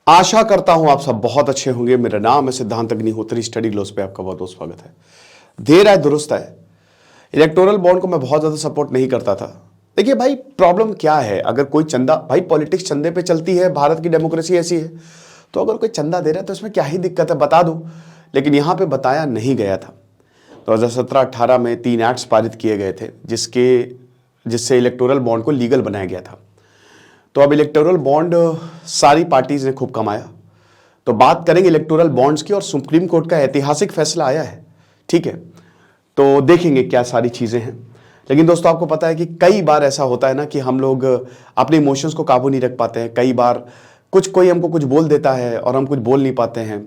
आशा करता हूं आप सब बहुत अच्छे होंगे। मेरा नाम है सिद्धांत अग्निहोत्री। स्टडी ग्लोस पे आपका बहुत बहुत स्वागत है। देर आए दुरुस्त है। इलेक्टोरल बॉन्ड को मैं बहुत ज्यादा सपोर्ट नहीं करता था। देखिए भाई, प्रॉब्लम क्या है, अगर कोई चंदा, भाई पॉलिटिक्स चंदे पे चलती है, भारत की डेमोक्रेसी ऐसी है, तो अगर कोई चंदा दे रहा है तो इसमें क्या ही दिक्कत है, बता दो। लेकिन यहां पर बताया नहीं गया था। 2017-18 में 3 एक्ट्स पारित किए गए थे जिससे इलेक्टोरल बॉन्ड को लीगल बनाया गया था। तो अब इलेक्टोरल बॉन्ड सारी पार्टीज ने खूब कमाया। तो बात करेंगे इलेक्टोरल बॉन्ड्स की, और सुप्रीम कोर्ट का ऐतिहासिक फैसला आया है, ठीक है। तो देखेंगे क्या सारी चीजें हैं। लेकिन दोस्तों, आपको पता है कि कई बार ऐसा होता है ना कि हम लोग अपने इमोशंस को काबू नहीं रख पाते हैं। कई बार कोई हमको कुछ बोल देता है और हम कुछ बोल नहीं पाते हैं।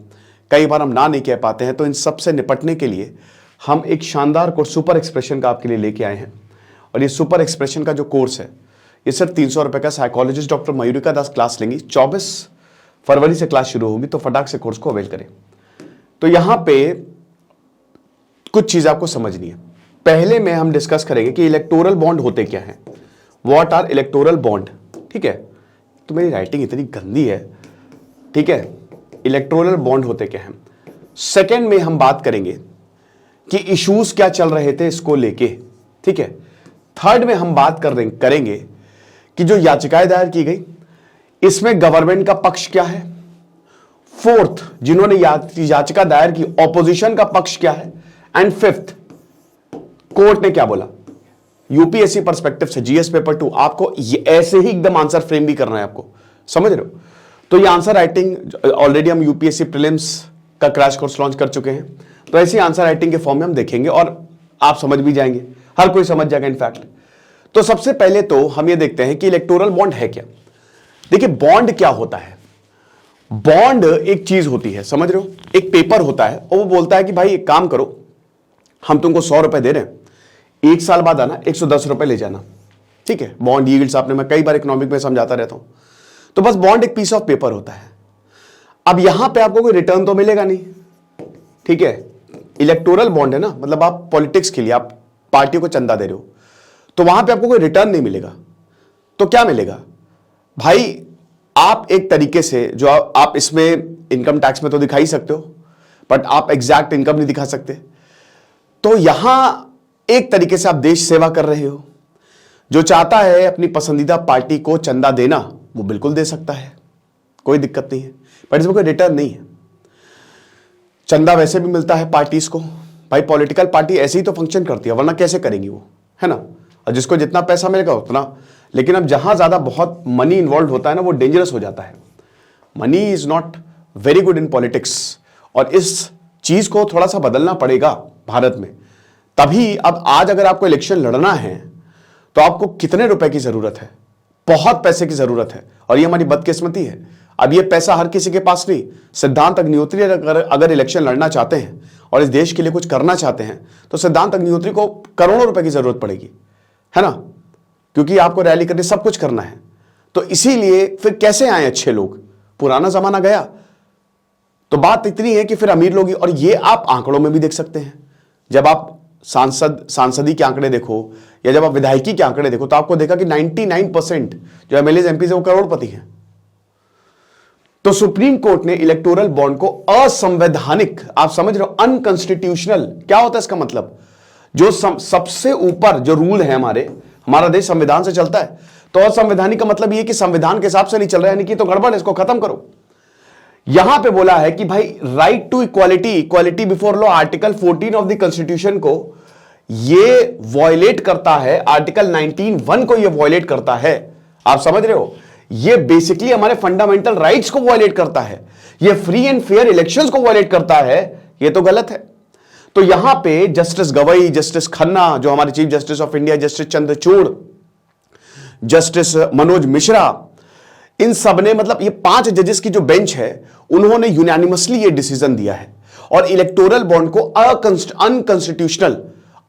कई बार हम ना नहीं कह पाते हैं। तो इन सब से निपटने के लिए हम एक शानदार कोर्स सुपर एक्सप्रेशन का आपके लिए लेके आए हैं। और ये सुपर एक्सप्रेशन का जो कोर्स है, ये सिर्फ 300 रुपए का साइकोलॉजिस्ट डॉक्टर मयूरिका दास क्लास लेंगी। 24 फरवरी से क्लास शुरू होगी, तो फटाक से कोर्स को अवेल करें। तो यहां पे कुछ चीज आपको समझनी है। पहले में हम डिस्कस करेंगे कि इलेक्टोरल बॉन्ड होते क्या हैं। व्हाट आर इलेक्टोरल बॉन्ड, ठीक है। तो मेरी राइटिंग इतनी गंदी है, ठीक है। इलेक्टोरल बॉन्ड होते क्या हैं। सेकेंड में हम बात करेंगे कि इश्यूज क्या चल रहे थे इसको लेके, ठीक है। थर्ड में हम बात करेंगे कि जो याचिकाएं दायर की गई, इसमें गवर्नमेंट का पक्ष क्या है। फोर्थ, जिन्होंने याचिका दायर की, ऑपोजिशन का पक्ष क्या है। एंड फिफ्थ, कोर्ट ने क्या बोला। यूपीएससी पर्सपेक्टिव से जीएस पेपर 2 आपको ये ऐसे ही एकदम आंसर फ्रेम भी करना है, आपको समझ रहे हो। तो ये आंसर राइटिंग ऑलरेडी हम यूपीएससी प्रीलिम्स का क्रैश कोर्स लॉन्च कर चुके हैं। तो ऐसी आंसर राइटिंग के फॉर्म में हम देखेंगे और आप समझ भी जाएंगे, हर कोई समझ जाएगा इनफैक्ट। तो सबसे पहले तो हम ये देखते हैं कि इलेक्टोरल बॉन्ड है क्या। देखिए, बॉन्ड क्या होता है। बॉन्ड एक चीज होती है, समझ रहे हो, एक पेपर होता है और वो बोलता है कि भाई एक काम करो, हम तुमको 100 रुपए दे रहे हैं, 1 साल बाद आना 110 रुपए ले जाना, ठीक है। बॉन्ड यील्ड्स आपने, मैं कई बार इकोनॉमिक में समझाता रहता हूं। तो बस बॉन्ड एक पीस ऑफ पेपर होता है। अब यहां पे आपको कोई रिटर्न तो मिलेगा नहीं, ठीक है। इलेक्टोरल बॉन्ड है ना, मतलब आप पॉलिटिक्स के लिए आप पार्टियों को चंदा दे रहे हो, तो वहां पे आपको कोई रिटर्न नहीं मिलेगा। तो क्या मिलेगा भाई, आप एक तरीके से जो आप इसमें इनकम टैक्स में तो दिखा ही सकते हो, बट आप एग्जैक्ट इनकम नहीं दिखा सकते। तो यहां एक तरीके से आप देश सेवा कर रहे हो। जो चाहता है अपनी पसंदीदा पार्टी को चंदा देना, वो बिल्कुल दे सकता है, कोई दिक्कत नहीं है, बट इसमें कोई रिटर्न नहीं है। चंदा वैसे भी मिलता है पार्टीज को, भाई पॉलिटिकल पार्टी ऐसे ही तो फंक्शन करती है, वरना कैसे करेंगी वो, है ना। और जिसको जितना पैसा मिलेगा उतना। लेकिन अब जहां ज्यादा बहुत मनी इन्वॉल्व होता है ना, वो डेंजरस हो जाता है। Money is not very good in politics, और इस चीज को थोड़ा सा बदलना पड़ेगा भारत में। तभी अब आज अगर आपको इलेक्शन लड़ना है तो आपको कितने रुपए की जरूरत है, बहुत पैसे की जरूरत है। और ये हमारी बदकिस्मती है, अब ये पैसा हर किसी के पास नहीं। सिद्धांत अग्निहोत्री अगर इलेक्शन लड़ना चाहते हैं और इस देश के लिए कुछ करना चाहते हैं, तो सिद्धांत अग्निहोत्री को करोड़ों रुपए की जरूरत पड़ेगी, है ना, क्योंकि आपको रैली करनी, सब कुछ करना है। तो इसीलिए फिर कैसे आए अच्छे लोग, पुराना जमाना गया। तो बात इतनी है कि फिर अमीर लोग, और ये आप आंकड़ों में भी देख सकते हैं। जब आप सांसदी के आंकड़े देखो या जब आप विधायकी के आंकड़े देखो, तो आपको देखा कि 99% जो एमएलए एमपी है वो करोड़पति हैं। तो सुप्रीम कोर्ट ने इलेक्टोरल बॉन्ड को असंवैधानिक, आप समझ रहे हो, अनकॉन्स्टिट्यूशनल। क्या होता है इसका मतलब, जो सबसे ऊपर जो रूल है, हमारा देश संविधान से चलता है, तो असंवैधानिक का मतलब यह कि संविधान के हिसाब से नहीं चल रहा है, यानी कि तो गड़बड़ है, इसको खत्म करो। यहां पे बोला है कि भाई right to equality, equality before law, article 14 of the constitution को ये वॉयलेट करता है, आर्टिकल 19(1) को ये वॉयलेट करता है। आप समझ रहे हो, ये बेसिकली हमारे फंडामेंटल राइट्स को वॉयलेट करता है, ये फ्री एंड फेयर इलेक्शंस को वॉयलेट करता है, ये तो गलत है। तो यहां पे जस्टिस गवई, जस्टिस खन्ना, जो हमारे chief justice of India, justice Chandrachud, justice Manoj Mishra, इन सब ने, मतलब ये 5 जजेस की जो बेंच है, उन्होंने यूनानिमसली ये डिसीजन दिया है और इलेक्टोरल बॉन्ड को अनकॉन्स्टिट्यूशनल,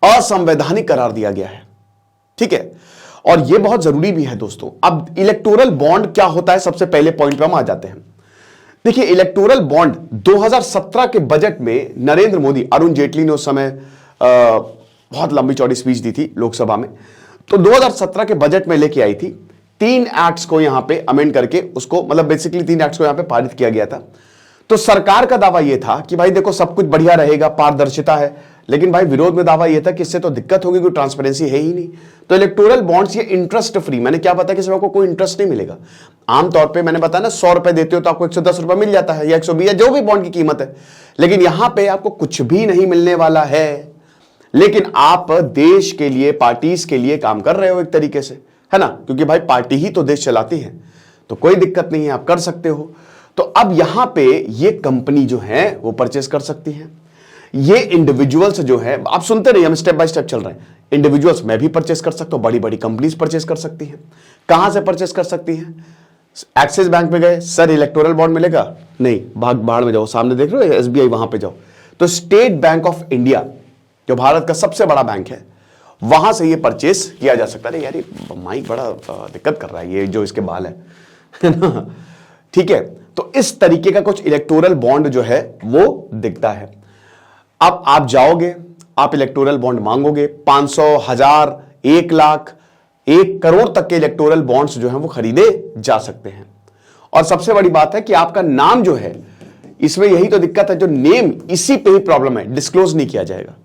असंवैधानिक करार दिया गया है, ठीक है। और ये बहुत जरूरी भी है दोस्तों। अब इलेक्टोरल बॉन्ड क्या होता है, सबसे पहले पॉइंट पर हम आ जाते हैं। देखिए, इलेक्टोरल बॉन्ड 2017 के बजट में नरेंद्र मोदी, अरुण जेटली ने उस समय बहुत लंबी चौड़ी स्पीच दी थी लोकसभा में, तो 2017 के बजट में लेके आई थी 3 एक्ट्स को यहां पे अमेंड करके उसको, मतलब बेसिकली 3 एक्ट्स को यहां पे पारित किया गया था। तो सरकार का दावा यह था कि भाई देखो सब कुछ बढ़िया रहेगा, पारदर्शिता है, लेकिन भाई विरोध में दावा यह था कि इससे तो दिक्कत होगी, कोई ट्रांसपेरेंसी है ही नहीं। तो इलेक्टोरल बॉन्ड्स ये इंटरेस्ट फ्री, मैंने क्या बताया कि आपको कोई इंटरेस्ट नहीं मिलेगा। आमतौर पे मैंने बताया ना 100 रुपए देते हो तो आपको 110 रुपए मिल जाता है, या 120, या जो भी बॉन्ड की कीमत है। लेकिन यहां पे आपको कुछ भी नहीं मिलने वाला है, लेकिन आप देश के लिए, पार्टीज के लिए काम कर रहे हो एक तरीके से, है ना, क्योंकि भाई पार्टी ही तो देश चलाती है, तो कोई दिक्कत नहीं है, आप कर सकते हो। तो अब यहां पे ये कंपनी जो है वो परचेस कर सकती है, ये इंडिविजुअल्स जो है, आप सुनते रहिए, हम स्टेप बाय स्टेप चल रहे हैं। इंडिविजुअल्स मैं भी परचेस कर सकता हूं, बड़ी बड़ी कंपनीज परचेस कर सकती हैं। कहां से परचेस कर सकती हैं? एक्सिस बैंक में गए, सर इलेक्टोरल बॉन्ड मिलेगा? नहीं, बाहर में जाओ, सामने देख रहे हो एसबीआई, वहां पे जाओ तो स्टेट बैंक ऑफ इंडिया जो भारत का सबसे बड़ा बैंक है, वहां से ये परचेस किया जा सकता है। यार ये माइक बड़ा दिक्कत कर रहा है, ये जो इसके बाल है ना, ठीक है। तो इस तरीके का कुछ इलेक्टोरल बॉन्ड जो है वो दिखता है। अब आप जाओगे, आप इलेक्टोरल बॉन्ड मांगोगे, 500, 1000, 1 लाख, 1 करोड़ तक के इलेक्टोरल बॉन्ड्स जो हैं वो खरीदे जा सकते हैं। और सबसे बड़ी बात है कि आपका नाम जो है, इसमें यही तो दिक्कत है, जो नेम, इसी पे ही प्रॉब्लम है, डिस्क्लोज नहीं किया जाएगा।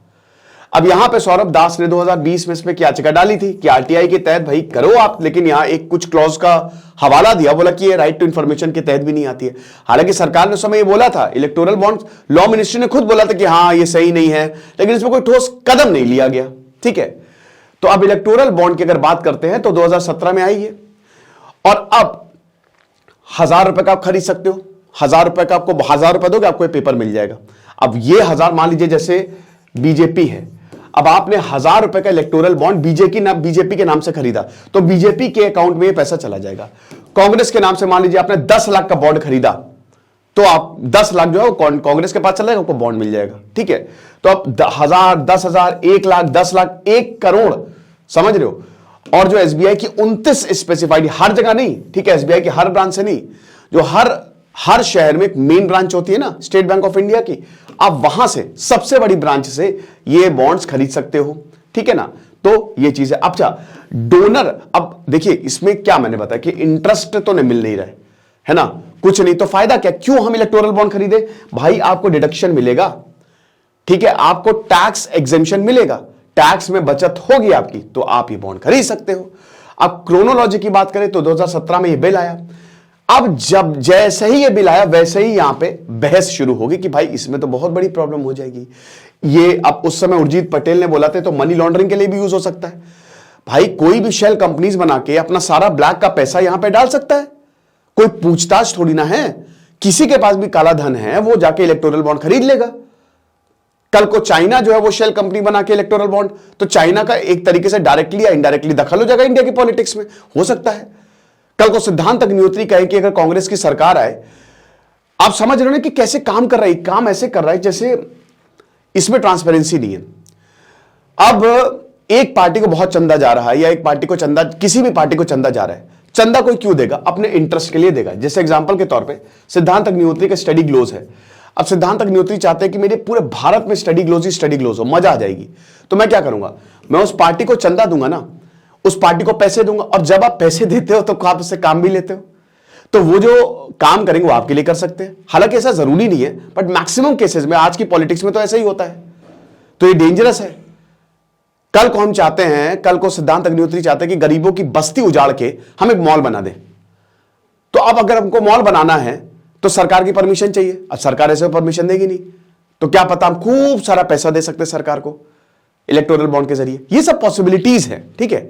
अब यहां पे सौरभ दास ने 2020 में इसमें क्या याचिका डाली थी कि आरटीआई के तहत भाई करो आप, लेकिन यहां एक कुछ क्लॉज का हवाला दिया, बोला कि ये राइट टू इंफॉर्मेशन के तहत भी नहीं आती है। हालांकि सरकार ने उस समय ये बोला था, इलेक्टोरल बॉन्ड लॉ मिनिस्ट्री ने खुद बोला था कि हाँ ये सही नहीं है, लेकिन इसमें कोई ठोस कदम नहीं लिया गया, ठीक है। तो अब इलेक्टोरल बॉन्ड की अगर बात करते हैं तो 2017 में आई है, और अब 1000 रुपए का आप खरीद सकते हो। 1000 रुपए का, आपको 1000 रुपए दोगे आपको पेपर मिल जाएगा। अब ये 1000, मान लीजिए जैसे बीजेपी है, अब आपने 1000 रुपए का इलेक्टोरल बॉन्ड बीजेपी के नाम से खरीदा, तो बीजेपी के अकाउंट में ये पैसा चला जाएगा। कांग्रेस के नाम से मान लीजिए आपने 10 लाख का बॉन्ड खरीदा, तो आप 10 लाख जो है कांग्रेस के पास चला जाएगा, आपको बॉन्ड मिल जाएगा, ठीक है। तो आप 1000, 10,000, 1 लाख, 10 लाख, 1 करोड़, समझ रहे हो। और जो एसबीआई की 29 स्पेसिफाइड, हर जगह नहीं, ठीक है, एसबीआई की हर ब्रांच से नहीं, जो हर शहर में एक मेन ब्रांच होती है ना स्टेट बैंक ऑफ इंडिया की, आप वहां से, सबसे बड़ी ब्रांच से ये बॉन्ड्स खरीद सकते हो, ठीक है ना। तो ये चीज है। अच्छा, डोनर, अब देखिए इसमें क्या मैंने बताया कि इंटरेस्ट तो नहीं मिल नहीं रहा है ना, कुछ नहीं, तो फायदा क्या, क्यों हम इलेक्टोरल बॉन्ड खरीदे? भाई आपको डिडक्शन मिलेगा, ठीक है, आपको टैक्स एग्जेम्पशन मिलेगा, टैक्स में बचत होगी आपकी, तो आप ये बॉन्ड खरीद सकते हो। अब क्रोनोलॉजी की बात करें तो 2017 में ये बिल आया। अब जब जैसे ही ये बिल आया वैसे ही यहां पे बहस शुरू होगी कि भाई इसमें तो बहुत बड़ी प्रॉब्लम हो जाएगी। ये अब उस समय उर्जित पटेल ने बोला था तो मनी लॉन्ड्रिंग के लिए भी यूज हो सकता है। भाई कोई भी शेल कंपनीज बना के अपना सारा ब्लैक का पैसा यहां पे डाल सकता है, कोई पूछताछ थोड़ी ना है। किसी के पास भी काला धन है वो जाके इलेक्टोरल बॉन्ड खरीद लेगा। कल को चाइना जो है वो शेल कंपनी बना के इलेक्टोरल बॉन्ड, तो चाइना का एक तरीके से डायरेक्टली या इनडायरेक्टली दखल हो जाएगा इंडिया की पॉलिटिक्स में, हो सकता है। कल को सिद्धांत अग्निहोत्री कहे कि अगर कांग्रेस की सरकार आए, आप समझ रहे हो कि कैसे काम कर रहा है, काम ऐसे कर रहा है जैसे इसमें ट्रांसपेरेंसी नहीं है। अब एक पार्टी को बहुत चंदा जा रहा है, या एक पार्टी को चंदा, किसी भी पार्टी को चंदा जा रहा है, चंदा कोई क्यों देगा? अपने इंटरेस्ट के लिए देगा। जैसे एग्जांपल के तौर पे सिद्धांत अग्निहोत्री का स्टडी ग्लोज है। अब सिद्धांत अग्निहोत्री चाहते हैं कि मेरे पूरे भारत में स्टडी ग्लोज हो, मजा आ जाएगी। तो मैं क्या करूंगा, मैं उस पार्टी को चंदा दूंगा ना, उस पार्टी को पैसे दूंगा, और जब आप पैसे देते हो तो आप उससे काम भी लेते हो, तो वो जो काम करेंगे वो आपके लिए कर सकते हैं। हालांकि ऐसा जरूरी नहीं है, बट मैक्सिमम केसेस में आज की पॉलिटिक्स में तो ऐसा ही होता है। तो ये डेंजरस है। कल को हम चाहते हैं, कल को सिद्धांत अग्निहोत्री चाहते हैं कि गरीबों की बस्ती उजाड़ के हम एक मॉल बना दें। तो अब अगर हमको मॉल बनाना है तो सरकार की परमिशन चाहिए। अब सरकार ऐसे परमिशन देगी नहीं, तो क्या पता हम खूब सारा पैसा दे सकते हैं सरकार को इलेक्टोरल बॉन्ड के जरिए। ये सब पॉसिबिलिटीज है, ठीक है।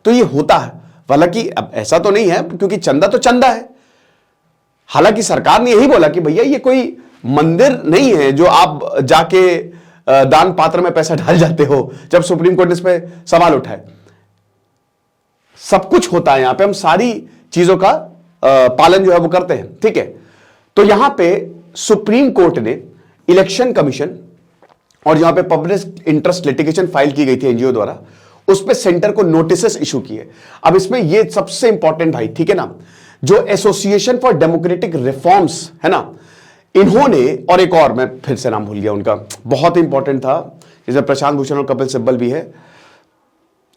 तो ये होता है। हालांकि अब ऐसा तो नहीं है, क्योंकि चंदा तो चंदा है। हालांकि सरकार ने यही बोला कि भैया ये कोई मंदिर नहीं है जो आप जाके दान पात्र में पैसा डाल जाते हो, जब सुप्रीम कोर्ट ने इस पर सवाल उठाए। सब कुछ होता है यहां पे, हम सारी चीजों का पालन जो है वो करते हैं, ठीक है। तो यहां पे सुप्रीम कोर्ट ने इलेक्शन कमीशन और यहां पे पब्लिक इंटरेस्ट लिटिगेशन फाइल की गई थी एनजीओ द्वारा, उस पे सेंटर को नोटिस इशू किए। अब इसमें ये सबसे इंपॉर्टेंट भाई, ठीक है ना, जो एसोसिएशन फॉर डेमोक्रेटिक रिफॉर्म्स है ना, इन्होंने, और एक और मैं फिर से नाम भूल गया उनका, बहुत इंपॉर्टेंट था, जिसमें प्रशांत भूषण और कपिल सिब्बल भी है।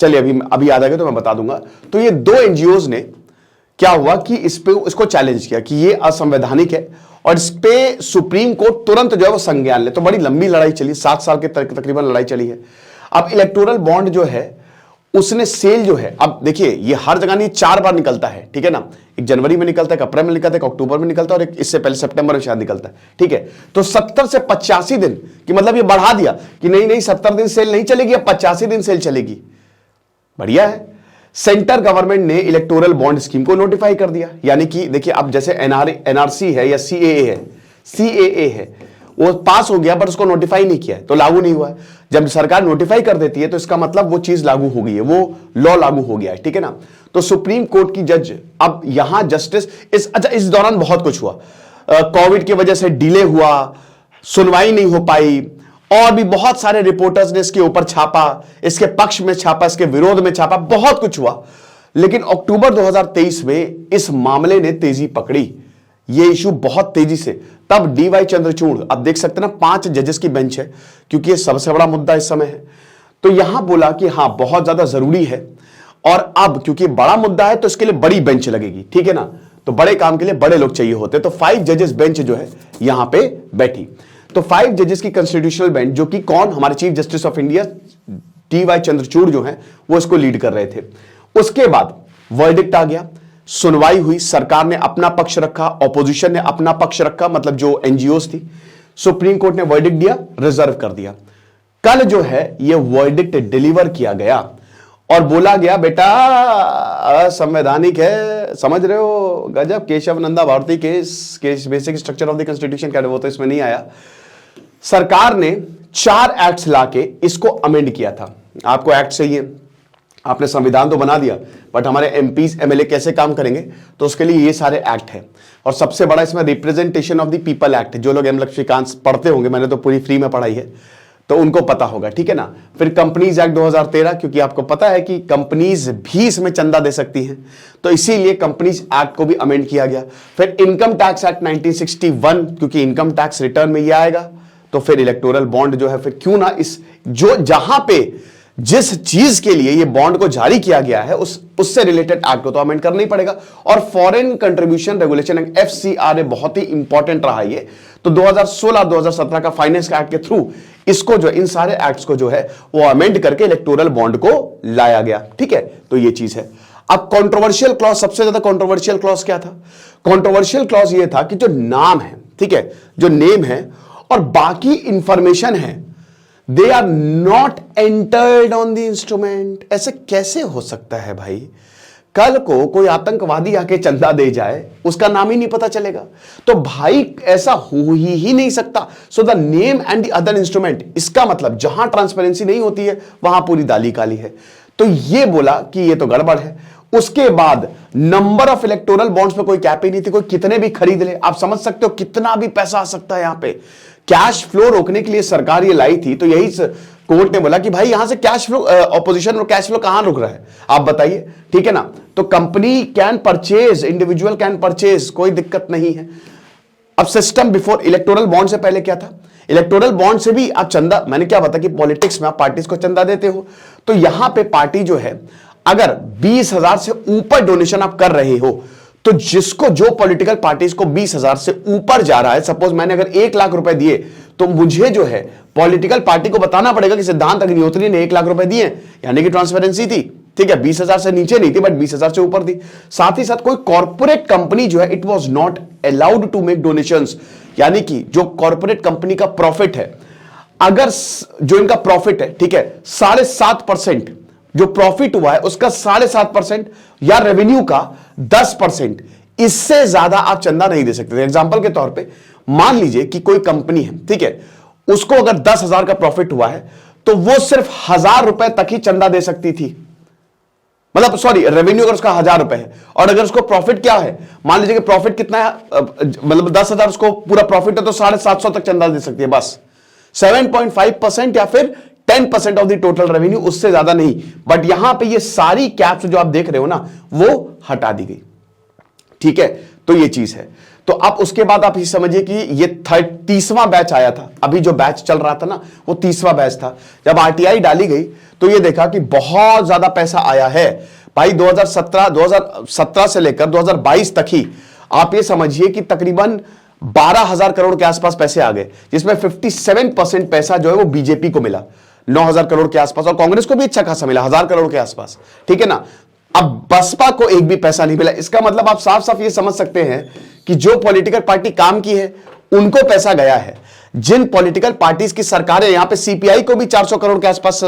चलिए अभी याद आ गया तो मैं बता दूंगा। तो ये दो एनजीओज ने क्या हुआ कि इसको चैलेंज किया कि ये असंवैधानिक है और इस पे सुप्रीम कोर्ट तुरंत जो है वो संज्ञान ले। तो बड़ी लंबी लड़ाई चली, 7 साल के तकरीबन लड़ाई चली है। अब इलेक्टोरल बॉन्ड जो है उसने सेल जो है, अब देखिए ये हर जगह नहीं, 4 बार निकलता है, ठीक है ना। एक जनवरी में निकलता है, एक अप्रैल में निकलता है, एक अक्टूबर में निकलता है और एक इससे पहले सितंबर में शायद निकलता है, ठीक है। तो 70 से 85 दिन की मतलब ये बढ़ा दिया कि नहीं 70 दिन सेल नहीं चलेगी, अब 85 दिन सेल चलेगी। बढ़िया है। सेंटर गवर्नमेंट ने इलेक्टोरल बॉन्ड स्कीम को नोटिफाई कर दिया, यानी कि देखिए अब जैसे एनआरसी है या सीएए है वो पास हो गया बट उसको नोटिफाई नहीं किया है तो लागू नहीं हुआ है। जब सरकार नोटिफाई कर देती है तो इसका मतलब वो चीज लागू हो गई है, वो लॉ लागू हो गया है, ठीक है ना। तो सुप्रीम कोर्ट की जज अब यहां जस्टिस इस दौरान बहुत कुछ हुआ, कोविड की वजह से डिले हुआ, सुनवाई नहीं हो पाई और भी बहुत सारे रिपोर्टर्स ने इसके ऊपर छापा, इसके पक्ष में छापा, इसके विरोध में छापा, बहुत कुछ हुआ। लेकिन अक्टूबर 2023 में इस मामले ने तेजी पकड़ी, ये इशू बहुत तेजी से। तब डीवाई चंद्रचूड़, अब देख सकते हैं ना 5 जजेस की बेंच है क्योंकि ये सबसे बड़ा मुद्दा इस समय है। तो यहां बोला कि हां बहुत ज्यादा जरूरी है और अब क्योंकि बड़ा मुद्दा है तो इसके लिए बड़ी बेंच लगेगी, ठीक है ना। तो बड़े काम के लिए बड़े लोग चाहिए होते, तो 5 जजेस बेंच जो है यहां पे बैठी। तो 5 जजेस की कॉन्स्टिट्यूशनल बेंच, जो कि कौन, हमारे chief justice of India DY Chandrachud जो है वो इसको लीड कर रहे थे। उसके बाद वर्डिक्ट आ गया, सुनवाई हुई, सरकार ने अपना पक्ष रखा, ऑपोजिशन ने अपना पक्ष रखा, मतलब जो एनजीओस थी। सुप्रीम कोर्ट ने वर्डिक्ट दिया, रिजर्व कर दिया। कल जो है ये वर्डिक्ट डिलीवर किया गया और बोला गया बेटा असंवैधानिक है, समझ रहे हो, गजब, Kesavananda Bharati case basic structure of the constitution क्या, वो तो इसमें नहीं आया। सरकार ने 4 एक्ट्स लाके इसको अमेंड किया था। आपको एक्ट चाहिए, आपने संविधान तो बना दिया बट हमारे एमपीज एमएलए कैसे काम करेंगे, तो उसके लिए ये सारे एक्ट हैं। और सबसे बड़ा इसमें representation of the people act, जो लोग एम लक्ष्मीकांत पढ़ते होंगे, मैंने तो पूरी फ्री में पढ़ाई है तो उनको पता होगा, ठीक है ना। फिर कंपनीज एक्ट 2013, क्योंकि आपको पता है कि कंपनीज भी इसमें चंदा दे सकती हैं, तो इसीलिए कंपनीज एक्ट को भी अमेंड किया गया। फिर इनकम टैक्स एक्ट 1961, क्योंकि इनकम टैक्स रिटर्न में ये आएगा। तो फिर इलेक्टोरल बॉन्ड जो है, फिर क्यों ना इस जो जहां पे जिस चीज के लिए ये बॉन्ड को जारी किया गया है उससे रिलेटेड एक्ट को तो अमेंड करना ही पड़ेगा। और foreign contribution regulation act FCRA बहुत ही इंपॉर्टेंट रहा ये, तो 2016-2017 का फाइनेंस एक्ट के थ्रू इसको जो इन सारे एक्ट्स को जो है वो अमेंड करके इलेक्टोरल बॉन्ड को लाया गया, ठीक है। तो ये चीज है। अब कंट्रोवर्शियल क्लॉज, सबसे ज्यादा कंट्रोवर्शियल क्लॉज क्या था? कंट्रोवर्शियल क्लॉज ये था कि जो नाम है, ठीक है, जो नेम है और बाकी इंफॉर्मेशन है, they are not entered on the instrument. ऐसे कैसे हो सकता है भाई? कल को कोई आतंकवादी आके चंदा दे जाए, उसका नाम ही नहीं पता चलेगा, तो भाई ऐसा हो ही नहीं सकता। So the name and the other instrument, इसका मतलब जहां ट्रांसपेरेंसी नहीं होती है वहां पूरी दाली काली है। तो ये बोला कि ये तो गड़बड़ है। उसके बाद नंबर ऑफ इलेक्टोरल बॉन्ड्स पे कोई कैप ही नहीं थी, कोई कितने भी खरीद ले। आप समझ सकते हो कितना भी पैसा आ सकता है। यहां पे कैश फ्लो रोकने के लिए सरकार ये लाई थी, तो यही कोर्ट ने बोला कि भाई यहां से कैश फ्लो, ऑपोजिशन और कैश फ्लो कहां रुक रहा है, आप बताइए, ठीक है ना। तो company can purchase, individual can purchase, कोई दिक्कत नहीं है। अब सिस्टम बिफोर इलेक्टोरल बॉन्ड से पहले क्या था? इलेक्टोरल बॉन्ड से भी आप चंदा, मैंने क्या बताया कि पॉलिटिक्स में आप पार्टीज को चंदा देते हो, तो यहां पे पार्टी जो है अगर 20,000 से ऊपर डोनेशन आप कर रहे हो, तो जिसको, जो पॉलिटिकल पार्टीज को 20,000 से ऊपर जा रहा है, सपोज मैंने अगर 1 लाख रुपए दिए, तो मुझे जो है पॉलिटिकल पार्टी को बताना पड़ेगा कि सिद्धांत अग्निहोत्री ने 1 लाख रुपए दिए, यानी कि ट्रांसपेरेंसी थी, ठीक है। 20,000 से नीचे नहीं थी बट 20,000 से ऊपर थी। साथ ही साथ कोई कॉर्पोरेट कंपनी जो है, it was not allowed to make donations, यानी कि जो कॉर्पोरेट कंपनी का प्रॉफिट है, अगर जो इनका प्रॉफिट है, ठीक है, 7.5% जो प्रॉफिट हुआ है उसका 7.5% या रेवेन्यू का 10%, इससे ज्यादा आप चंदा नहीं दे सकते। एग्जांपल के तौर पे मान लीजिए कि कोई कंपनी है, ठीक है, उसको अगर 10,000 का प्रॉफिट हुआ है तो वो सिर्फ 1,000 रुपए तक ही चंदा दे सकती थी, मतलब सॉरी, रेवेन्यू अगर उसका 1,000 रुपए है और अगर उसको प्रॉफिट क्या है, मान लीजिए कि प्रॉफिट कितना है, मतलब 10,000 उसको पूरा प्रॉफिट है तो 750 तक चंदा दे सकती है, बस 7.5% या फिर 10% ऑफ द टोटल रेवेन्यू, उससे ज्यादा नहीं। बट यहां पे ये सारी कैप्स जो आप देख रहे हो ना, वो हटा दी गई, ठीक है। तो ये चीज है। तो अब उसके बाद आप ये समझिए कि ये 30वां बैच आया था, अभी जो बैच चल रहा था ना वो 30वां बैच था। जब आरटीआई डाली गई तो ये देखा कि बहुत ज्यादा पैसा आया है, भाई 2017 से लेकर 2022 तक ही आप ये समझिए कि तकरीबन 12,000 करोड़ के आसपास पैसे आ गए, जिसमें 57% पैसा जो है वो बीजेपी को मिला, 9,000 करोड़ के आसपास, और कांग्रेस को भी अच्छा खासा मिला, 1,000 करोड़ के आसपास, ठीक है ना। अब बसपा को एक भी पैसा नहीं मिला। इसका मतलब आप साफ साफ ये समझ सकते हैं कि जो पॉलिटिकल पार्टी काम की है उनको पैसा गया है। जिन पॉलिटिकल पार्टीज की सरकारें, यहां पे सीपीआई को भी 400 करोड़ के आसपास,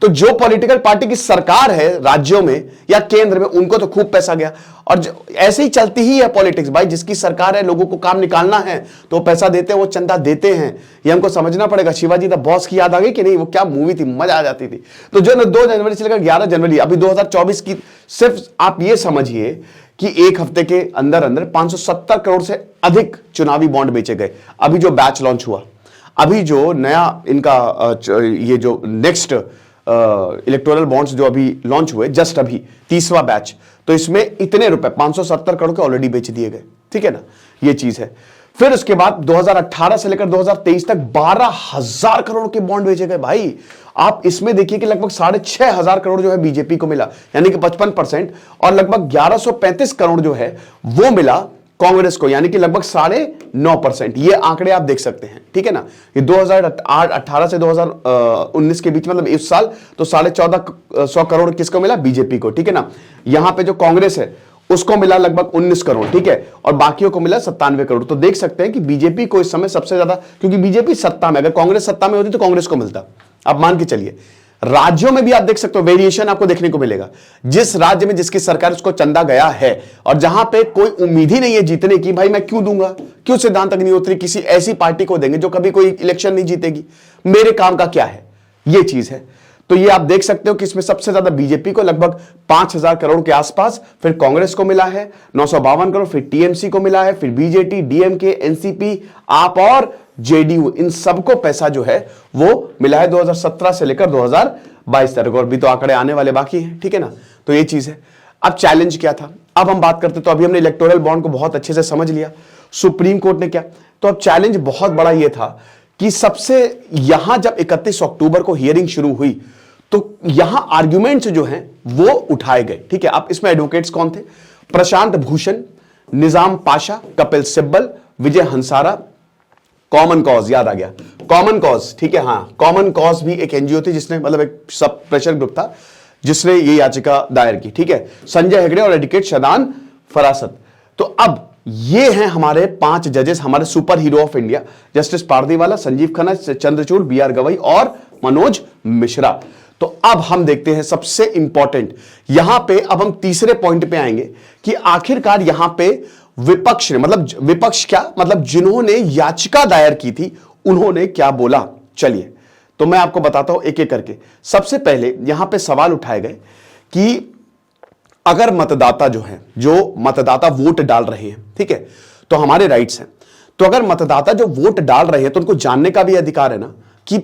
तो जो पॉलिटिकल पार्टी की सरकार है राज्यों में या केंद्र में, उनको तो खूब पैसा गया। और ऐसे ही चलती ही है पॉलिटिक्स भाई, जिसकी सरकार है, लोगों को काम निकालना है तो वो पैसा देते हैं, वो चंदा देते हैं, ये हमको समझना पड़ेगा। शिवाजी द बॉस की याद आ गई कि नहीं? वो क्या मूवी थी, मजा आ जाती थी। तो जो 2 जनवरी से लेकर 11 जनवरी अभी 2024 की, सिर्फ आप ये समझिए कि एक हफ्ते के अंदर अंदर 570 करोड़ से अधिक चुनावी बॉन्ड बेचे गए। अभी जो बैच लॉन्च हुआ, अभी जो नया इनका ये जो नेक्स्ट इलेक्टोरल बॉन्ड्स जो अभी लॉन्च हुए, जस्ट अभी 30वां बैच, तो इसमें इतने रुपए 570 करोड़ के ऑलरेडी बेच दिए गए, ठीक है ना, ये चीज है। फिर उसके बाद 2018 से लेकर 2023 तक 12,000 करोड़ के बॉन्ड बेचे गए। भाई आप इसमें देखिए कि लगभग 6,500 करोड़ जो है बीजेपी को मिला, यानी कि 55%, और लगभग 1135 करोड़ जो है वो मिला कांग्रेस को, यानी कि लगभग 9.5%। ये आंकड़े आप देख सकते हैं, ठीक है ना। ये 2018 से 2019 के बीच, मतलब इस साल तो 1450 करोड़ किसको मिला? बीजेपी को, ठीक है ना। यहां पे जो कांग्रेस है उसको मिला लगभग 19 करोड़, ठीक है, और बाकियों को मिला 97 करोड़। तो देख सकते हैं कि बीजेपी को इस समय सबसे ज्यादा, क्योंकि बीजेपी सत्ता में, अगर कांग्रेस सत्ता में होती तो कांग्रेस को मिलता। अब मान के चलिए राज्यों में भी आप देख सकते हो, वेरिएशन आपको देखने को मिलेगा। जिस राज्य में जिसकी सरकार, उसको चंदा गया है, और जहां पे कोई उम्मीद ही नहीं है जीतने की, भाई मैं क्यों दूंगा, क्यों सिद्धांत अग्निहोत्री किसी ऐसी पार्टी को देंगे जो कभी कोई इलेक्शन नहीं जीतेगी, मेरे काम का क्या है, ये चीज है। तो ये आप देख सकते हो कि इसमें सबसे ज्यादा बीजेपी को लगभग 5,000 करोड़ के आसपास, फिर कांग्रेस को मिला है 952 करोड़, फिर टीएमसी को मिला है, फिर बीजेटी, डीएमके, एनसीपी, आप और जेडीयू, इन सबको पैसा जो है वो मिला है 2017 से लेकर 2022 तक, और भी तो आंकड़े आने वाले बाकी हैं, ठीक है ना। तो ये चीज है। अब चैलेंज क्या था, अब हम बात करते, तो अभी हमने इलेक्टोरल बॉन्ड को बहुत अच्छे से समझ लिया, सुप्रीम कोर्ट ने क्या, तो अब चैलेंज बहुत बड़ा ये था कि सबसे यहां जब 31 अक्टूबर को हियरिंग शुरू हुई तो यहां आर्ग्यूमेंट्स जो हैं वो उठाए गए, ठीक है। अब इसमें एडवोकेट्स कौन थे? प्रशांत भूषण, निजाम पाशा, कपिल सिब्बल, विजय हंसारा, कॉमन कॉज, याद आ गया, कॉमन कॉज, ठीक है, हाँ, कॉमन कॉज भी एक एनजीओ थी जिसने, मतलब एक सब प्रेशर ग्रुप था जिसने ये याचिका दायर की, ठीक है, संजय हेगड़े और एडवोकेट शदान फरासत। तो अब ये हैं हमारे 5 जजेस, हमारे super hero of India, justice Pardiwala, Sanjiv Khanna, Chandrachud, BR Gavai और मनोज मिश्रा। तो अब हम देखते हैं सबसे इंपॉर्टेंट, यहां पे अब हम तीसरे पॉइंट पे आएंगे कि आखिरकार यहां पे विपक्ष ने, मतलब विपक्ष क्या, मतलब जिन्होंने याचिका दायर की थी उन्होंने क्या बोला। चलिए तो मैं आपको बताता हूं एक एक करके। सबसे पहले यहां पे सवाल उठाए गए कि अगर मतदाता जो है, जो मतदाता वोट डाल रहे हैं, ठीक है, तो हमारे राइट्स हैं, तो अगर मतदाता जो वोट डाल रहे हैं तो उनको जानने का भी अधिकार है ना कि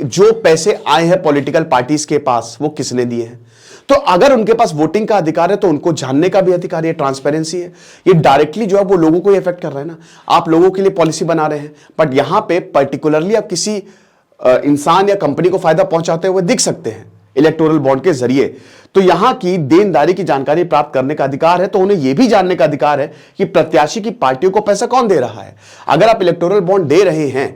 जो पैसे आए हैं पॉलिटिकल पार्टीज के पास वो किसने दिए हैं। तो अगर उनके पास वोटिंग का अधिकार है तो उनको जानने का भी अधिकार है, ट्रांसपेरेंसी है। ये डायरेक्टली जो है वो लोगों को इफेक्ट कर रहा है ना, आप लोगों के लिए पॉलिसी बना रहे हैं, बट यहां पे पर्टिकुलरली आप किसी इंसान या कंपनी को फायदा पहुंचाते हुए दिख सकते हैं इलेक्टोरल बॉन्ड के जरिए। तो यहां की देनदारी की जानकारी प्राप्त करने का अधिकार है, तो उन्हें यह भी जानने का अधिकार है कि प्रत्याशी की पार्टियों को पैसा कौन दे रहा है। अगर आप इलेक्टोरल बॉन्ड दे रहे हैं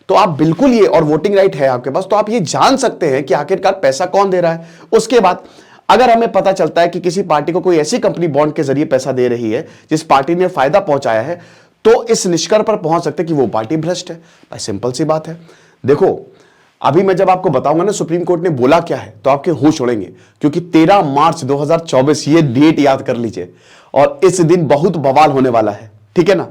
तो आप बिल्कुल ये, और वोटिंग राइट है आपके पास, तो आप ये जान सकते हैं कि आखिरकार पैसा कौन दे रहा है। उसके बाद अगर हमें पता चलता है कि किसी पार्टी को कोई ऐसी कंपनी बॉन्ड के जरिए पैसा दे रही है जिस पार्टी ने फायदा पहुंचाया है, तो इस निष्कर्ष पर पहुंच सकते हैं कि वो पार्टी भ्रष्ट है। भाई सिंपल सी बात है। देखो अभी मैं जब आपको बताऊंगा ना सुप्रीम कोर्ट ने बोला क्या है, तो आपके होश उड़ेंगे, क्योंकि 13 मार्च 2024 ये डेट याद कर लीजिए, और इस दिन बहुत बवाल होने वाला है, ठीक है ना।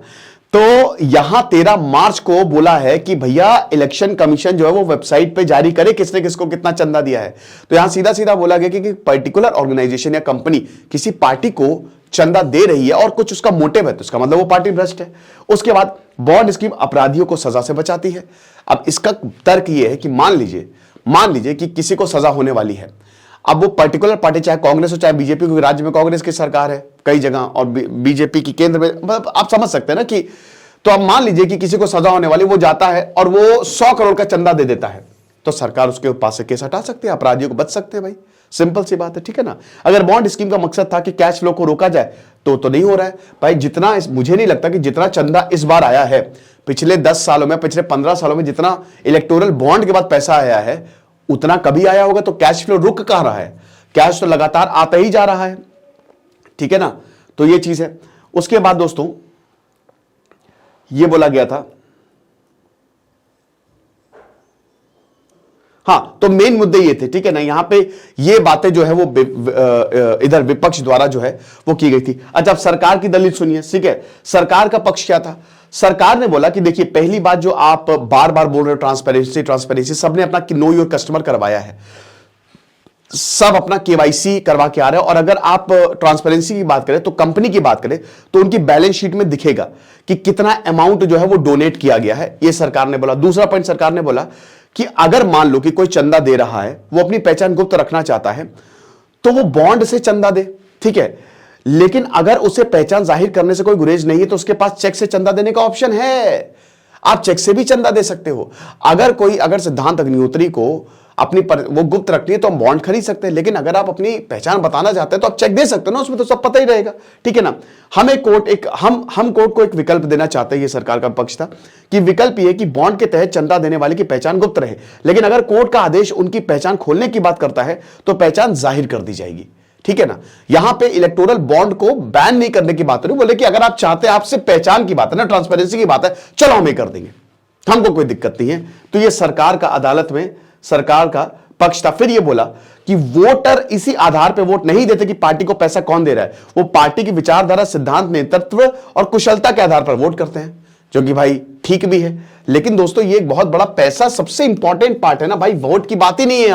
तो यहां 13 मार्च को बोला है कि भैया इलेक्शन कमीशन जो है वो वेबसाइट पे जारी करे किसने किसको कितना चंदा दिया है। तो यहां सीधा सीधा बोला गया कि पर्टिकुलर ऑर्गेनाइजेशन या कंपनी किसी पार्टी को चंदा दे रही है और कुछ उसका मोटिव है, तो इसका मतलब वो पार्टी भ्रष्ट है। उसके बाद बॉन्ड स्कीम अपराधियों को सजा से बचाती है। अब इसका तर्क ये है कि मान लीजिए कि किसी को सजा होने वाली है, अब वो पर्टिकुलर पार्टी चाहे कांग्रेस हो चाहे बीजेपी, क्योंकि राज्य में कांग्रेस की सरकार है कई जगह और बीजेपी की केंद्र में, मतलब आप समझ सकते हैं ना कि, तो अब मान लीजिए कि किसी को सजा होने वाली, वो जाता है और वो 100 करोड़ का चंदा दे देता है, तो सरकार उसके पास से केस हटा सकती है, अपराधियों को बच सकते हैं। भाई सिंपल सी बात है, ठीक है ना। अगर बॉन्ड स्कीम का मकसद था कि कैश फ्लो को रोका जाए तो नहीं हो रहा है भाई। जितना मुझे नहीं लगता कि जितना चंदा इस बार आया है पिछले 10 सालों में, पिछले 15 सालों में जितना इलेक्टोरल बॉन्ड के बाद पैसा आया है उतना कभी आया होगा। तो कैश फ्लो रुक कहां रहा है, कैश तो लगातार आता ही जा रहा है, ठीक है ना। तो ये चीज है। उसके बाद दोस्तों ये बोला गया था, हाँ, तो मेन मुद्दे ये थे, ठीक है ना। यहां पे ये बातें जो है वो इधर विपक्ष द्वारा जो है वो की गई थी। अच्छा, अब सरकार की दलील सुनिए, ठीक है। सरकार का पक्ष क्या था? सरकार ने बोला कि देखिए, पहली बात जो आप बार बार बोल रहे हो ट्रांसपेरेंसी, सबने अपना नो योर कस्टमर करवाया है, सब अपना केवाईसी करवा के आ रहे हैं। और अगर आप ट्रांसपेरेंसी की बात करें तो कंपनी की बात करें तो उनकी बैलेंस शीट में दिखेगा कि कितना अमाउंट जो है वो डोनेट किया गया है, ये सरकार ने बोला। दूसरा पॉइंट सरकार ने बोला कि अगर मान लो कि कोई चंदा दे रहा है, वो अपनी पहचान गुप्त रखना चाहता है, तो वो बॉन्ड से चंदा दे, ठीक है। लेकिन अगर उसे पहचान जाहिर करने से कोई गुरेज नहीं है तो उसके पास चेक से चंदा देने का ऑप्शन है। आप चेक से भी चंदा दे सकते हो। अगर सिद्धांत अग्निहोत्री को वो गुप्त रखनी है तो हम बॉन्ड खरीद सकते हैं, लेकिन अगर आप अपनी पहचान बताना चाहते हैं तो आप चेक दे सकते हो ना, उसमें तो सब पता ही रहेगा, ठीक है ना। हमें हम कोर्ट को एक विकल्प देना चाहते हैं, ये सरकार का पक्ष था कि विकल्प ये कि बॉन्ड के तहत चंदा देने वाले की पहचान गुप्त रहे, लेकिन अगर कोर्ट का आदेश उनकी पहचान खोलने की बात करता है तो पहचान जाहिर कर दी जाएगी, ठीक है ना। यहां पे इलेक्टोरल बॉन्ड को बैन नहीं करने की बात नहीं, बोले कि अगर आप चाहते हैं, आपसे पहचान की बात है ना, ट्रांसपेरेंसी की बात है, चलो हम ये कर देंगे, हमको कोई दिक्कत नहीं है। तो ये सरकार का अदालत में सरकार का पक्ष था। फिर ये बोला कि वोटर इसी आधार पर वोट नहीं देते कि पार्टी को पैसा कौन दे रहा है, वो पार्टी की विचारधारा, सिद्धांत, नेतृत्व और कुशलता के आधार पर वोट करते हैं, जो कि भाई ठीक भी है। लेकिन दोस्तों ये एक बहुत बड़ा, पैसा सबसे इंपॉर्टेंट पार्ट है ना भाई, वोट की बात ही नहीं है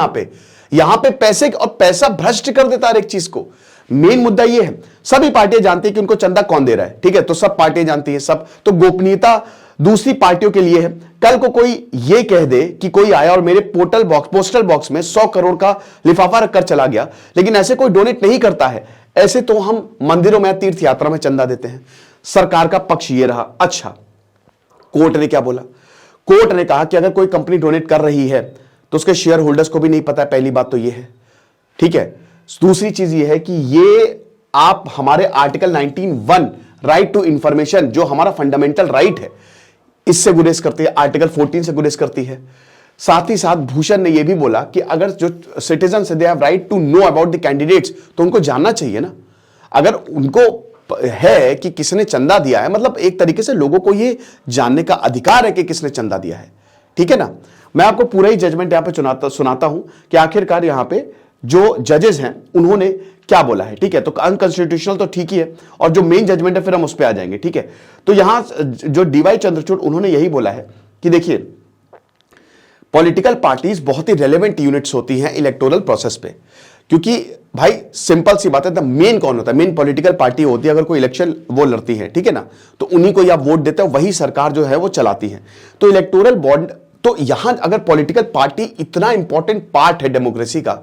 यहां पे पैसे, और पैसा भ्रष्ट कर देता है एक चीज को। मेन मुद्दा ये है, सभी पार्टियां जानती है कि उनको चंदा कौन दे रहा है, ठीक है, तो सब पार्टियां जानती है, सब तो गोपनीयता दूसरी पार्टियों के लिए है। कल को कोई ये कह दे कि कोई आया और मेरे पोस्टल बॉक्स में 100 करोड़ का लिफाफा रखकर चला गया, लेकिन ऐसे कोई डोनेट नहीं करता है, ऐसे तो हम मंदिरों में, तीर्थ यात्रा में चंदा देते हैं। सरकार का पक्ष ये रहा। अच्छा, कोर्ट ने क्या बोला? कोर्ट ने कहा कि अगर कोई कंपनी डोनेट कर रही है तो उसके शेयर होल्डर्स को भी नहीं पता है, पहली बात तो ये है, ठीक है। दूसरी चीज ये है कि ये आप हमारे आर्टिकल 19(1) राइट टू इंफॉर्मेशन, जो हमारा फंडामेंटल राइट है, इससे गुरेज करती है, आर्टिकल 14 से गुरेज करती है। साथ ही साथ भूषण ने यह भी बोला कि अगर जो citizen they have right to know about the candidates, तो उनको जानना चाहिए ना। अगर उनको है कि किसने चंदा दिया है, मतलब एक तरीके से लोगों को यह जानने का अधिकार है कि किसने चंदा दिया है, ठीक है ना। मैं आपको पूरा ही जजमेंट यहां पे सुनाता हूं कि आखिरकार यहां पे जो जजेस हैं उन्होंने क्या बोला है, ठीक है। तो अनकॉन्स्टिट्यूशनल तो ठीक ही है, और जो मेन जजमेंट है फिर हम उस पर आ जाएंगे, ठीक है। तो यहां जो डीवाई चंद्रचूड़, उन्होंने यही बोला है कि देखिए, पॉलिटिकल पार्टीज बहुत ही रेलेवेंट यूनिट्स होती हैं इलेक्टोरल प्रोसेस पे, क्योंकि भाई सिंपल सी बात है, द मेन कौन होता है? मेन पॉलिटिकल पार्टी होती है। अगर कोई इलेक्शन वो लड़ती है, ठीक है ना, तो उन्हीं को आप वोट देते हो, वही सरकार जो है वो चलाती है। तो इलेक्टोरल बॉन्ड, तो यहां अगर पॉलिटिकल पार्टी इतना इंपॉर्टेंट पार्ट है डेमोक्रेसी का,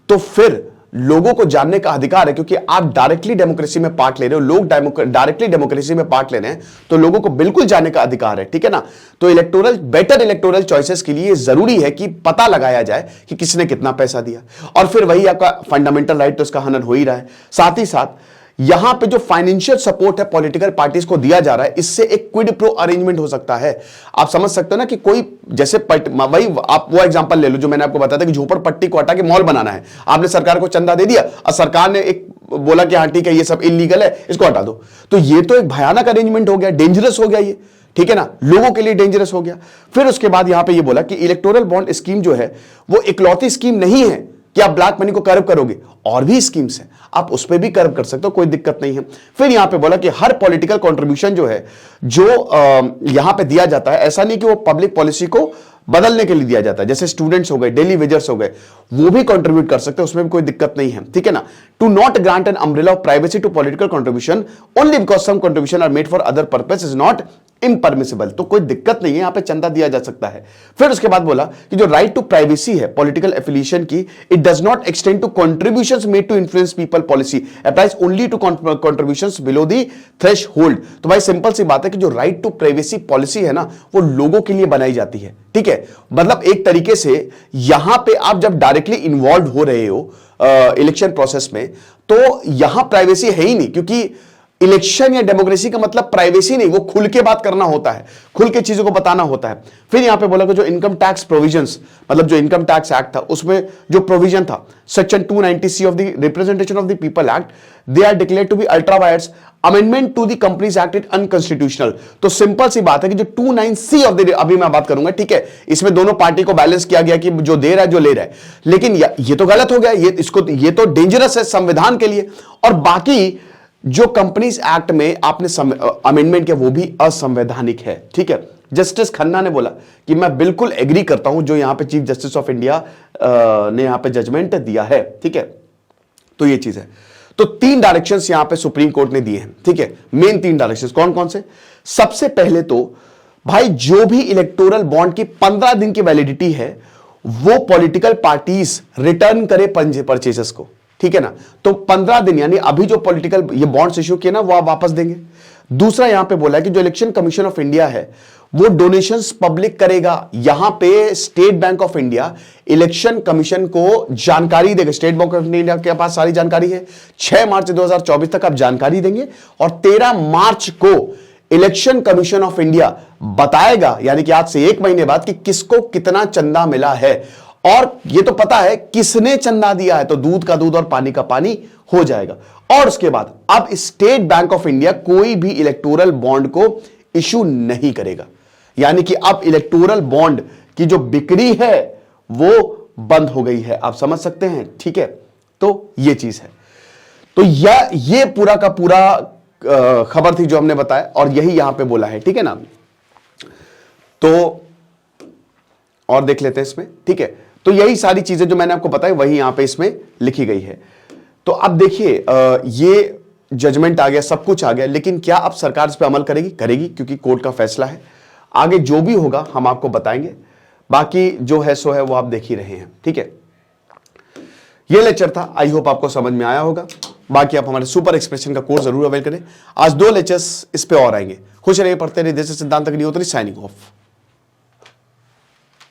तो फिर लोगों को जानने का अधिकार है, क्योंकि आप डायरेक्टली डेमोक्रेसी में पार्ट ले रहे हो, लोग डायरेक्टली डेमोक्रेसी में पार्ट ले रहे हैं, तो लोगों को बिल्कुल जानने का अधिकार है, ठीक है ना। तो बेटर इलेक्टोरल चॉइसेस के लिए जरूरी है कि पता लगाया जाए कि किसने कितना पैसा दिया, और फिर वही आपका फंडामेंटल राइट, तो उसका हनन हो ही रहा है। साथ ही साथ यहां पे जो फाइनेंशियल सपोर्ट है पॉलिटिकल पार्टीज को दिया जा रहा है, इससे एक क्विड प्रो अरेंजमेंट हो सकता है। आप समझ सकते हो ना कि कोई जैसे वही आप वो एग्जांपल ले लो जो मैंने आपको बताया था कि झोपड़पट्टी को हटा के मॉल बनाना है, आपने सरकार को चंदा दे दिया और सरकार ने एक बोला कि हाँ ठीक है ये सब इलीगल है, इसको हटा दो, तो ये तो एक भयानक अरेंजमेंट हो गया, डेंजरस हो गया ये, ठीक है ना, लोगों के लिए डेंजरस हो गया। फिर उसके बाद यहां पे ये बोला कि इलेक्टोरल बॉन्ड स्कीम जो है वो इकलौती स्कीम नहीं है कि आप ब्लैक मनी को कर्व करोगे, और भी स्कीम्स हैं, आप उस पर भी कर्व कर सकते हो, कोई दिक्कत नहीं है। फिर यहां पे बोला कि हर पॉलिटिकल कंट्रीब्यूशन जो है, जो यहां पे दिया जाता है, ऐसा नहीं कि वो पब्लिक पॉलिसी को बदलने के लिए दिया जाता है, जैसे स्टूडेंट्स हो गए, डेली वेजर्स हो गए, वो भी कंट्रीब्यूट कर सकते हैं, उसमें भी कोई दिक्कत नहीं है, ठीक है ना। To not grant an umbrella of privacy to political contribution only because some contribution are made for other purpose is not impermissible, तो कोई दिक्कत नहीं है, यहां पे चंदा दिया जा सकता है। फिर उसके बाद बोला कि जो राइट टू प्राइवेसी है पॉलिटिकल एफिलिएशन की, it does not extend to contributions made to influence people policy, applies only to contributions below the threshold. तो भाई सिंपल सी बात है कि जो राइट टू प्राइवेसी पॉलिसी है ना, वो लोगों के लिए बनाई जाती है, ठीक है। मतलब एक तरीके से यहां पे आप जब डायरेक्टली इन्वॉल्व हो रहे हो इलेक्शन प्रोसेस में, तो यहां प्राइवेसी है ही नहीं, क्योंकि इलेक्शन या डेमोक्रेसी का मतलब प्राइवेसी नहीं, वो खुल के बात करना होता है, खुल के चीजों को बताना होता है। फिर यहां पे बोला कि जो इनकम टैक्स प्रोविजंस, मतलब जो इनकम टैक्स एक्ट था उसमें जो प्रोविजन था section 290C of the representation of the people act, they are declared to be ultra vires, amendment to the companies act is unconstitutional. तो सिंपल सी बात है कि जो 29C ऑफ द, अभी मैं बात करूंगा, ठीक है, इसमें दोनों पार्टी को बैलेंस किया गया कि जो दे रहा है जो ले रहा है, लेकिन ये तो गलत हो गया, ये तो डेंजरस है संविधान के लिए। और बाकी जो कंपनीज एक्ट में आपने अमेंडमेंट किया वो भी असंवैधानिक है, ठीक है। जस्टिस खन्ना ने बोला कि मैं बिल्कुल एग्री करता हूं जो यहां पे चीफ जस्टिस ऑफ इंडिया ने यहां पे जजमेंट दिया है, ठीक है। तो ये चीज है। तो 3 डायरेक्शंस यहां पे सुप्रीम कोर्ट ने दिए हैं, ठीक है। मेन 3 डायरेक्शंस कौन कौन से? सबसे पहले तो भाई जो भी इलेक्टोरल बॉन्ड की 15 दिन की वैलिडिटी है वो पॉलिटिकल पार्टीज रिटर्न करे परचेसेस को, ठीक है ना। तो 15 दिन, यानी अभी जो पॉलिटिकल ये बॉन्ड्स इश्यू किए ना वो आप वापस देंगे। दूसरा यहां पे बोला है कि जो इलेक्शन कमीशन ऑफ इंडिया है वो डोनेशंस पब्लिक करेगा। यहां पे state bank of India election commission को जानकारी देगा। स्टेट बैंक ऑफ इंडिया के पास सारी जानकारी है। 6 मार्च 2024 तक आप जानकारी देंगे और 13 मार्च को इलेक्शन कमीशन ऑफ इंडिया बताएगा, यानी कि आज से 1 महीने बाद, कि किसको कितना चंदा मिला है। और ये तो पता है किसने चंदा दिया है, तो दूध का दूध और पानी का पानी हो जाएगा। और उसके बाद अब स्टेट बैंक ऑफ इंडिया कोई भी इलेक्टोरल बॉन्ड को इशू नहीं करेगा, यानी कि अब इलेक्टोरल बॉन्ड की जो बिक्री है वो बंद हो गई है। आप समझ सकते हैं, ठीक है। तो ये चीज है। तो ये पूरा का पूरा खबर थी जो हमने बताया, और यही यहां पे बोला है, ठीक है ना। तो और देख लेते हैं इसमें, ठीक है। तो यही सारी चीजें जो मैंने आपको बताई वही यहां पे इसमें लिखी गई है। तो अब देखिए ये जजमेंट आ गया, सब कुछ आ गया, लेकिन क्या अब सरकार इस पर अमल करेगी? करेगी, क्योंकि कोर्ट का फैसला है। आगे जो भी होगा हम आपको बताएंगे। बाकी जो है सो है वो आप देख ही रहे हैं, ठीक है। ये लेक्चर था, आई होप आपको समझ में आया होगा। बाकी आप हमारे सुपर एक्सप्रेशन का कोर्स जरूर अवेल करें। आज 2 लेक्चर्स इस पे और आएंगे। खुश रहिए, पढ़ते रहिए। देश सिद्धांत अग्निहोत्री साइनिंग ऑफ।